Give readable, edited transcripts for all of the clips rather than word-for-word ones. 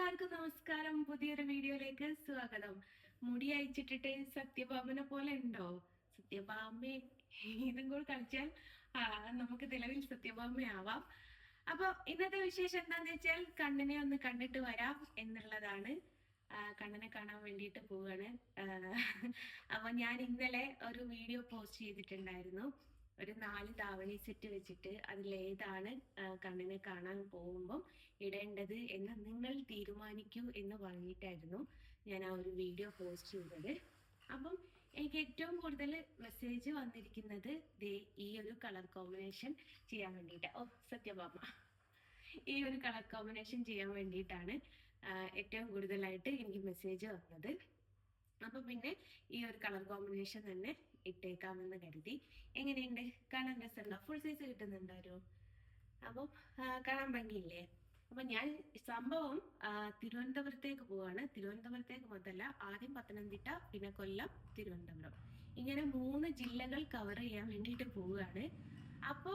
എല്ലാവർക്കും നമസ്കാരം. പുതിയൊരു വീഡിയോയിലേക്ക് സ്വാഗതം. മുടി അയച്ചിട്ടിട്ട് സത്യഭാമനെ പോലെ ഉണ്ടോ? സത്യഭാമ ഇതും കൂടെ കളിച്ചാൽ നമുക്ക് നിലവിൽ സത്യഭാമയാവാം. അപ്പൊ ഇന്നത്തെ വിശേഷം എന്താന്ന് വെച്ചാൽ കണ്ണനെ ഒന്ന് കണ്ടിട്ട് വരാം എന്നുള്ളതാണ്. കണ്ണനെ കാണാൻ വേണ്ടിയിട്ട് പോവാണ്. അപ്പൊ ഞാൻ ഇന്നലെ ഒരു വീഡിയോ പോസ്റ്റ് ചെയ്തിട്ടുണ്ടായിരുന്നു. ഒരു 4 ധാവണി സെറ്റ് വെച്ചിട്ട് അതിലേതാണ് കണ്ണിനെ കാണാൻ പോകുമ്പം ഇടേണ്ടത് എന്ന് നിങ്ങൾ തീരുമാനിക്കൂ എന്ന് പറഞ്ഞിട്ടായിരുന്നു ഞാൻ ആ ഒരു വീഡിയോ പോസ്റ്റ് ചെയ്തത്. അപ്പം എനിക്ക് ഏറ്റവും കൂടുതൽ മെസ്സേജ് വന്നിരിക്കുന്നത് ഈ ഒരു കളർ കോമ്പിനേഷൻ ചെയ്യാൻ വേണ്ടിയിട്ട്. സത്യഭാമ, ഈ ഒരു കളർ കോമ്പിനേഷൻ ചെയ്യാൻ വേണ്ടിയിട്ടാണ് ഏറ്റവും കൂടുതലായിട്ട് എനിക്ക് മെസ്സേജ് വന്നത്. അപ്പൊ പിന്നെ ഈ ഒരു കളർ കോമ്പിനേഷൻ തന്നെ ഇട്ടേക്കാമെന്ന് കരുതി. എങ്ങനെയുണ്ട്? കാണാൻ രസമുണ്ടോ? ഫുൾ സൈസ് കിട്ടുന്നുണ്ടോ? അപ്പം കാണാൻ ഭംഗിയില്ലേ? അപ്പൊ ഞാൻ സംഭവം തിരുവനന്തപുരത്തേക്ക് പോവാണ്. തിരുവനന്തപുരത്തേക്ക് മാത്രമല്ല, ആദ്യം പത്തനംതിട്ട, പിന്നെ കൊല്ലം, തിരുവനന്തപുരം, ഇങ്ങനെ 3 ജില്ലകൾ കവർ ചെയ്യാൻ വേണ്ടിയിട്ട് പോവുകയാണ്. അപ്പോ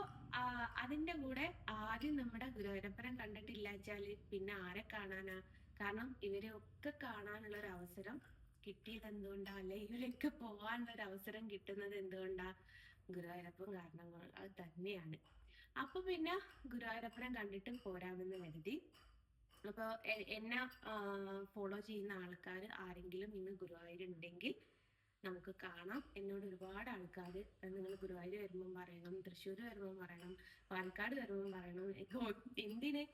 അതിന്റെ കൂടെ ആദ്യം നമ്മുടെ ഗുരുവായൂരപ്പനെ കണ്ടിട്ടില്ലാച്ചാല് പിന്നെ ആരെ കാണാനാ? കാരണം ഇവരെ ഒക്കെ കാണാനുള്ള ഒരു അവസരം കിട്ടിയത് എന്തുകൊണ്ടാ, അല്ലെ ഇവരൊക്കെ പോവാനുള്ള ഒരു അവസരം കിട്ടുന്നത് എന്തുകൊണ്ടാ? ഗുരുവായൂരപ്പൻ കാരണങ്ങൾ അത് തന്നെയാണ്. അപ്പൊ പിന്നെ ഗുരുവായൂരപ്പനെ കണ്ടിട്ട് പോരാമെന്ന് കരുതി. അപ്പൊ എന്നെ ഫോളോ ചെയ്യുന്ന ആൾക്കാർ ആരെങ്കിലും ഇന്ന് ഗുരുവായൂരുണ്ടെങ്കിൽ നമുക്ക് കാണാം. എന്നോട് ഒരുപാട് ആൾക്കാർ നിങ്ങൾ ഗുരുവായൂർ വരുമ്പം പറയണം, തൃശ്ശൂർ വരുമ്പം പറയണം, പാലക്കാട് വരുമ്പം പറയണം. എന്തിന്?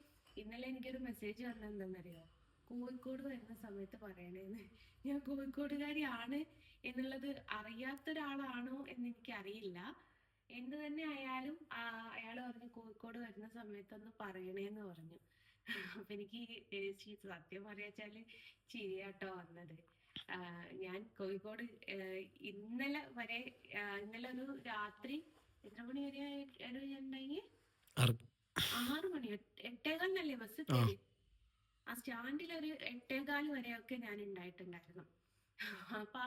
ഇന്നലെ എനിക്കൊരു മെസ്സേജ് വന്നത് എന്താണെന്നറിയോ? കോഴിക്കോട് വരുന്ന സമയത്ത് പറയണേന്ന്. ഞാൻ കോഴിക്കോടുകാരിയാണ് എന്നുള്ളത് അറിയാത്ത ഒരാളാണോ എന്ന് എനിക്കറിയില്ല. എന്ത് തന്നെ ആയാലും അയാൾ പറഞ്ഞു കോഴിക്കോട് വരുന്ന സമയത്തൊന്ന് പറയണേന്ന് പറഞ്ഞു. അപ്പൊ എനിക്ക് സത്യം പറയാച്ചാല് ചിരിയാട്ടോ വന്നത്. ഞാൻ കോഴിക്കോട് ഇന്നലെ വരെ ഇന്നലെ ഒരു രാത്രി എത്ര മണി വരെ ഉണ്ടായി? 6 മണി, 8:15 ബസ് എത്തിയത്. ആ സ്റ്റാൻഡിൽ ഒരു 8:15 വരെയൊക്കെ ഞാൻ ഉണ്ടായിട്ടുണ്ടായിരുന്നു. അപ്പൊ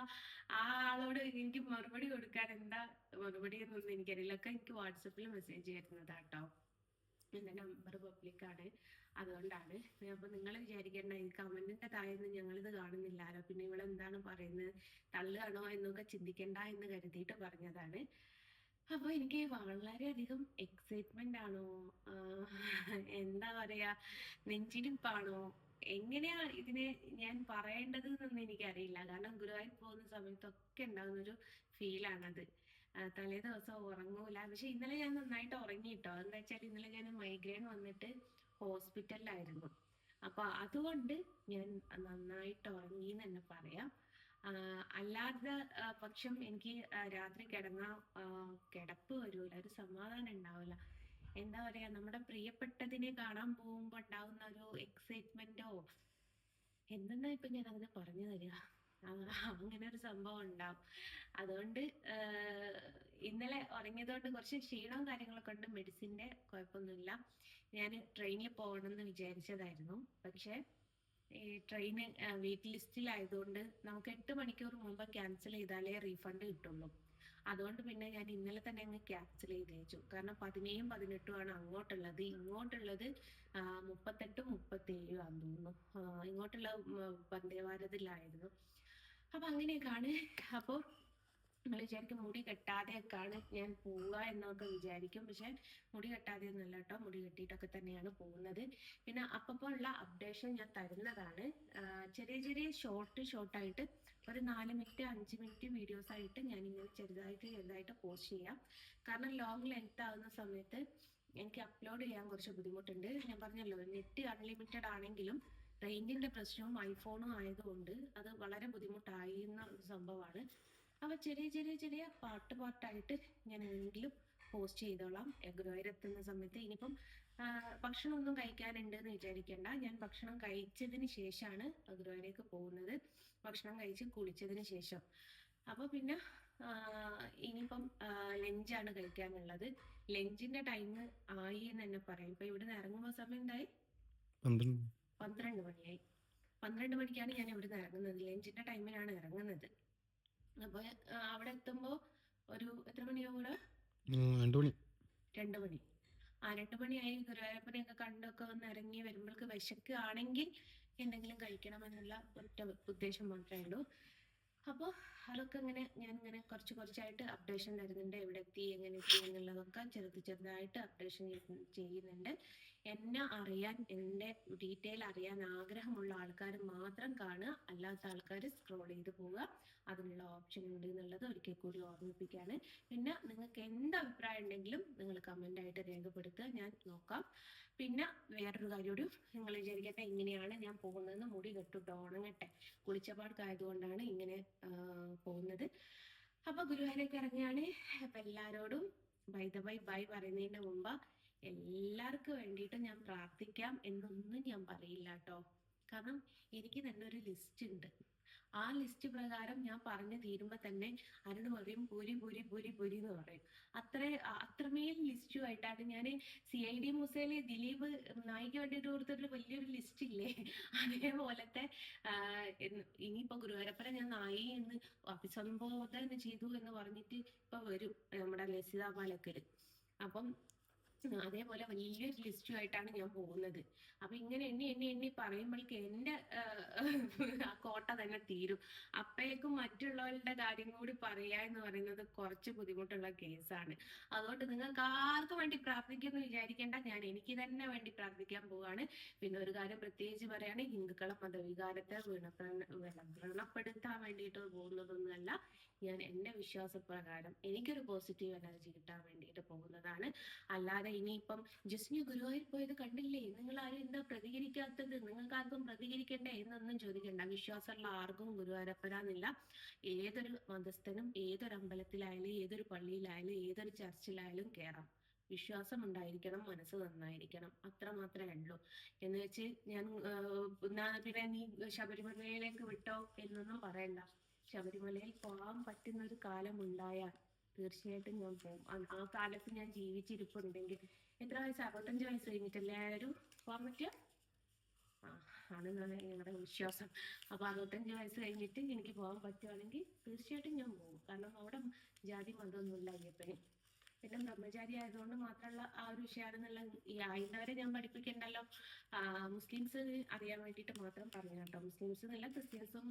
ആ ആളോട് എനിക്ക് മറുപടി കൊടുക്കാൻ എന്താ മറുപടി എന്നൊന്നും എനിക്കറിയില്ല. ഒക്കെ എനിക്ക് വാട്സപ്പിൽ മെസ്സേജ് വരുന്നതാട്ടോ. എന്റെ നമ്പർ പബ്ലിക്കാണ്, അതുകൊണ്ടാണ്. അപ്പൊ നിങ്ങൾ വിചാരിക്കേണ്ട ഈ കമന്റിന്റെ താഴെയൊന്നും ഞങ്ങളിത് കാണുന്നില്ലാലോ, പിന്നെ ഇവളെന്താണ് പറയുന്നത്, തള്ളുകയാണോ എന്നൊക്കെ ചിന്തിക്കണ്ട എന്ന് കരുതിയിട്ട് പറഞ്ഞതാണ്. അപ്പൊ എനിക്ക് വളരെയധികം എക്സൈറ്റ്മെന്റ് ആണോ, എന്താ പറയാ, നെഞ്ചിടിപ്പാണോ, എങ്ങനെയാ ഇതിനെ ഞാൻ പറയേണ്ടത് എന്നൊന്നും എനിക്കറിയില്ല. കാരണം ഗുരുവായൂർ പോകുന്ന സമയത്തൊക്കെ ഉണ്ടാകുന്ന ഒരു ഫീലാണത്. തലേ ദിവസം ഉറങ്ങൂല. പക്ഷെ ഇന്നലെ ഞാൻ നന്നായിട്ട് ഉറങ്ങിട്ടോ. എന്താ വെച്ചാൽ ഇന്നലെ ഞാൻ മൈഗ്രെയിൻ വന്നിട്ട് ഹോസ്പിറ്റലിലായിരുന്നു. അപ്പൊ അതുകൊണ്ട് ഞാൻ നന്നായിട്ട് ഉറങ്ങി എന്ന് തന്നെ പറയാം. അല്ലാതെ പക്ഷം എനിക്ക് രാത്രി കിടന്ന കിടപ്പ് വരൂല, ഒരു സമാധാനം ഉണ്ടാവില്ല. എന്താ പറയാ, നമ്മുടെ പ്രിയപ്പെട്ടതിനെ കാണാൻ പോകുമ്പോ ഉണ്ടാവുന്ന ഒരു എക്സൈറ്റ്മെന്റോ എന്തെന്നാ ഇപ്പൊ ഞാൻ അതിനെ പറഞ്ഞു തരിക, അങ്ങനെ ഒരു സംഭവം ഉണ്ടാവും. അതുകൊണ്ട് ഇന്നലെ ഉറങ്ങിയതുകൊണ്ട് കുറച്ച് ക്ഷീണവും കാര്യങ്ങളൊക്കെ ഉണ്ട്. മെഡിസിന്റെ കുഴപ്പമൊന്നുമില്ല. ഞാൻ ട്രെയിനിൽ പോകണമെന്ന് വിചാരിച്ചതായിരുന്നു. പക്ഷെ ഈ ട്രെയിന് വെയിറ്റ് ലിസ്റ്റിലായതുകൊണ്ട് നമുക്ക് 8 മണിക്കൂർ മുമ്പ് ക്യാൻസൽ ചെയ്താലേ റീഫണ്ട് കിട്ടുള്ളൂ. അതുകൊണ്ട് പിന്നെ ഞാൻ ഇന്നലെ തന്നെ അങ്ങ് ക്യാൻസൽ ചെയ്ത് വെച്ചു. കാരണം 17ഉം 18ഉം ആണ് അങ്ങോട്ടുള്ളത്. ഇങ്ങോട്ടുള്ളത് 38ഉം 37ഉം ആണെന്ന് തോന്നുന്നു. ഇങ്ങോട്ടുള്ള വന്ദേ ഭാരതിലായിരുന്നു. അപ്പൊ അങ്ങനെയൊക്കെയാണ്. അപ്പൊ നിങ്ങൾ വിചാരിക്കും മുടി കെട്ടാതെയൊക്കെയാണ് ഞാൻ പോവുക എന്നൊക്കെ വിചാരിക്കും. പക്ഷെ മുടി കെട്ടാതെ ഒന്നുമല്ല കേട്ടോ, മുടി കെട്ടിയിട്ടൊക്കെ തന്നെയാണ് പോകുന്നത്. പിന്നെ അപ്പോൾ ഉള്ള അപ്ഡേഷൻ ഞാൻ തരുന്നതാണ്. ചെറിയ ചെറിയ ഷോർട്ടായിട്ട് ഒരു 4 മിനിറ്റ് 5 മിനിറ്റ് വീഡിയോസ് ആയിട്ട് ഞാൻ ഇങ്ങനെ ചെറുതായിട്ട് പോസ്റ്റ് ചെയ്യാം. കാരണം ലോങ് ലെങ്ത് ആവുന്ന സമയത്ത് എനിക്ക് അപ്ലോഡ് ചെയ്യാൻ കുറച്ച് ബുദ്ധിമുട്ടുണ്ട്. ഞാൻ പറഞ്ഞല്ലോ, നെറ്റ് അൺലിമിറ്റഡ് ആണെങ്കിലും റേഞ്ചിന്റെ പ്രശ്നവും ഐഫോണും ആയതുകൊണ്ട് അത് വളരെ ബുദ്ധിമുട്ടായിരുന്ന ഒരു സംഭവമാണ്. അപ്പൊ ചെറിയ പാട്ടായിട്ട് ഞാൻ എങ്കിലും പോസ്റ്റ് ചെയ്തോളാം ഗുരുവായൂരെത്തുന്ന സമയത്ത്. ഇനിയിപ്പം ഭക്ഷണമൊന്നും കഴിക്കാനുണ്ട് എന്ന് വിചാരിക്കേണ്ട. ഞാൻ ഭക്ഷണം കഴിച്ചതിന് ശേഷമാണ് ഗുരുവായൂരേക്ക് പോകുന്നത്. ഭക്ഷണം കഴിച്ച് കുളിച്ചതിന് ശേഷം. അപ്പൊ പിന്നെ ഇനിയിപ്പം ലഞ്ചാണ് കഴിക്കാനുള്ളത്. ലഞ്ചിന്റെ ടൈം ആയി എന്ന് തന്നെ പറയും. ഇപ്പൊ ഇവിടുന്ന് ഇറങ്ങുമ്പോൾ സമയം എന്തായി? 12 മണിയായി. 12 മണിക്കാണ് ഞാൻ ഇവിടുന്ന് ഇറങ്ങുന്നത്. ലഞ്ചിന്റെ ടൈമിനാണ് ഇറങ്ങുന്നത്. അപ്പൊ അവിടെ എത്തുമ്പോ ഒരു എത്ര മണിയാവും? കൂടെ 2 മണി. 2 മണിയായി. ഗുരുവായൂരപ്പനെയൊക്കെ കണ്ടൊക്കെ വന്ന് ഇറങ്ങി വരുമ്പോഴേക്ക് വിശക്കുകയാണെങ്കിൽ എന്തെങ്കിലും കഴിക്കണമെന്നുള്ള ഒറ്റ ഉദ്ദേശം മാത്രമേ ഉള്ളൂ. അപ്പോൾ അതൊക്കെ ഇങ്ങനെ ഞാനിങ്ങനെ കുറച്ച് കുറച്ചായിട്ട് അപ്ഡേഷൻ തരുന്നുണ്ട്. എവിടെ എത്തി, എങ്ങനെ എത്തി എന്നുള്ളതൊക്കെ ചെറുതായിട്ട് അപ്ഡേഷൻ ചെയ്യുന്നുണ്ട്. എന്നെ അറിയാൻ, എൻ്റെ ഡീറ്റെയിൽ അറിയാൻ ആഗ്രഹമുള്ള ആൾക്കാർ മാത്രം കാണുക, അല്ലാത്ത ആൾക്കാർ സ്ക്രോൾ ചെയ്ത് പോവുക. അതിനുള്ള ഓപ്ഷൻ ഉണ്ട് എന്നുള്ളത് ഒരിക്കൽ കൂടി ഓർമ്മിപ്പിക്കുകയാണ്. പിന്നെ നിങ്ങൾക്ക് എന്ത് അഭിപ്രായം ഉണ്ടെങ്കിലും നിങ്ങൾ കമൻ്റായിട്ട് രേഖപ്പെടുത്തുക, ഞാൻ നോക്കാം. പിന്നെ വേറൊരു കാര്യോട്, നിങ്ങൾ വിചാരിക്കട്ടെ ഇങ്ങനെയാണ് ഞാൻ പോകുന്നതെന്ന്, മുടി കെട്ടിട്ടോ ഉണങ്ങട്ടെ, കുളിച്ചപാടൊക്കെയായതുകൊണ്ടാണ് ഇങ്ങനെ പോകുന്നത്. അപ്പൊ ഗുരുവായൂരേക്ക് ഇറങ്ങിയാണ്. അപ്പൊ എല്ലാരോടും ബൈ പറയുന്നതിന് മുമ്പ് എല്ലാവർക്കും വേണ്ടിയിട്ട് ഞാൻ പ്രാർത്ഥിക്കാം എന്നൊന്നും ഞാൻ പറയില്ല കേട്ടോ. കാരണം എനിക്ക് തന്നെ ഒരു ലിസ്റ്റ് ഉണ്ട്. ആ ലിസ്റ്റ് പ്രകാരം ഞാൻ പറഞ്ഞു തീരുമ്പോ തന്നെ അരുണ് പറയും പൂരി പൂരി പൂരി പൂരി എന്ന് പറയും. അത്രമേൽ ലിസ്റ്റുമായിട്ടാണ് ഞാൻ CID മൂസയിലെ ദിലീപ് നായിക വേണ്ടിയിട്ട് കൊടുത്തിട്ട് വലിയൊരു ലിസ്റ്റ് ഇല്ലേ, അതേപോലത്തെ ഇനിയിപ്പോ ഗുരുവായൂരപ്പനെ ഞാൻ നായി എന്ന് അഭിസംബോധന ചെയ്തു എന്ന് പറഞ്ഞിട്ട് ഇപ്പൊ വരും നമ്മുടെ ലസിത പാലക്കല്. അപ്പം അതേപോലെ വലിയൊരു ലിസ്റ്റുമായിട്ടാണ് ഞാൻ പോകുന്നത്. അപ്പൊ ഇങ്ങനെ എണ്ണി പറയുമ്പോഴേക്ക് എന്റെ ആ കോട്ട തന്നെ തീരും. അപ്പോഴേക്കും മറ്റുള്ളവരുടെ കാര്യം കൂടി പറയാ എന്ന് പറയുന്നത് കുറച്ച് ബുദ്ധിമുട്ടുള്ള കേസാണ്. അതുകൊണ്ട് നിങ്ങൾക്ക് ആർക്കും വേണ്ടി പ്രാർത്ഥിക്കുമെന്ന് വിചാരിക്കേണ്ട, ഞാൻ എനിക്ക് തന്നെ വേണ്ടി പ്രാർത്ഥിക്കാൻ പോവാണ്. പിന്നെ ഒരു കാര്യം പ്രത്യേകിച്ച് പറയാണ്, ഹിന്ദുക്കളെ മതവികാരത്തെ വ്രണപ്പെടുത്താൻ വേണ്ടിയിട്ട് പോകുന്നതൊന്നുമല്ല. ഞാൻ എന്റെ വിശ്വാസപ്രകാരം എനിക്കൊരു പോസിറ്റീവ് എനർജി കിട്ടാൻ വേണ്ടിയിട്ട് പോകുന്നതാണ്. അല്ലാതെ ഇനിയിപ്പം ജസ്മി ഗുരുവായൂർ പോയത് കണ്ടില്ലേ, നിങ്ങൾ ആരും എന്താ പ്രതികരിക്കാത്തത്, നിങ്ങൾക്ക് ആർക്കും പ്രതികരിക്കണ്ടേ എന്നൊന്നും ചോദിക്കണ്ട. വിശ്വാസമുള്ള ആർക്കും ഗുരുവായൂരപ്പനാന്നില്ല. ഏതൊരു മതസ്ഥനും ഏതൊരു അമ്പലത്തിലായാലും ഏതൊരു പള്ളിയിലായാലും ഏതൊരു ചർച്ചിലായാലും കയറാം. വിശ്വാസം ഉണ്ടായിരിക്കണം, മനസ്സ് നന്നായിരിക്കണം, അത്ര മാത്രമേ ഉള്ളൂ. എന്ന് വെച്ച് ഞാൻ പിന്നെ നീ ശബരിമലയിലേക്ക് വിട്ടോ എന്നൊന്നും പറയണ്ട. ശബരിമലയിൽ പോകാൻ പറ്റുന്ന ഒരു കാലം ഉണ്ടായാൽ തീർച്ചയായിട്ടും ഞാൻ പോകും. ആ കാലത്ത് ഞാൻ ജീവിച്ചിരിപ്പുണ്ടെങ്കിൽ, എത്ര വയസ്സ്, 65 വയസ്സ് കഴിഞ്ഞിട്ടല്ലേ ആരും പോകാൻ പറ്റുക? ആ, ആണെന്നാണ് ഞങ്ങളുടെ വിശ്വാസം. അപ്പൊ 65 വയസ്സ് കഴിഞ്ഞിട്ട് എനിക്ക് പോകാൻ പറ്റുവാണെങ്കിൽ തീർച്ചയായിട്ടും ഞാൻ പോകും. കാരണം അവിടെ ജാതി മതമൊന്നുമില്ല അയ്യപ്പന്. പിന്നെ ബ്രഹ്മചാരി ആയതുകൊണ്ട് മാത്രമുള്ള ആ ഒരു വിഷയമാണെന്നുള്ള ഈ ആയുധവരെ ഞാൻ പഠിപ്പിക്കണ്ടല്ലോ. മുസ്ലിംസ് അറിയാൻ വേണ്ടിയിട്ട് മാത്രം പറഞ്ഞു കേട്ടോ. മുസ്ലിംസ് എന്നല്ല, ക്രിസ്ത്യൻസും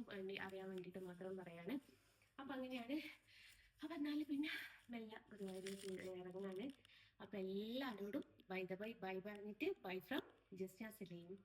അറിയാൻ വേണ്ടിയിട്ട് മാത്രം പറയാണ്. അപ്പൊ അങ്ങനെയാണ്. അപ്പൊ എന്നാലും പിന്നെ മെല്ലെ ഗുരുവായൂർ ഇറങ്ങാണ്. അപ്പൊ എല്ലാവരോടും ബൈ പറഞ്ഞിട്ട് ബൈ ഫ്രം ജസ്ന സലീം.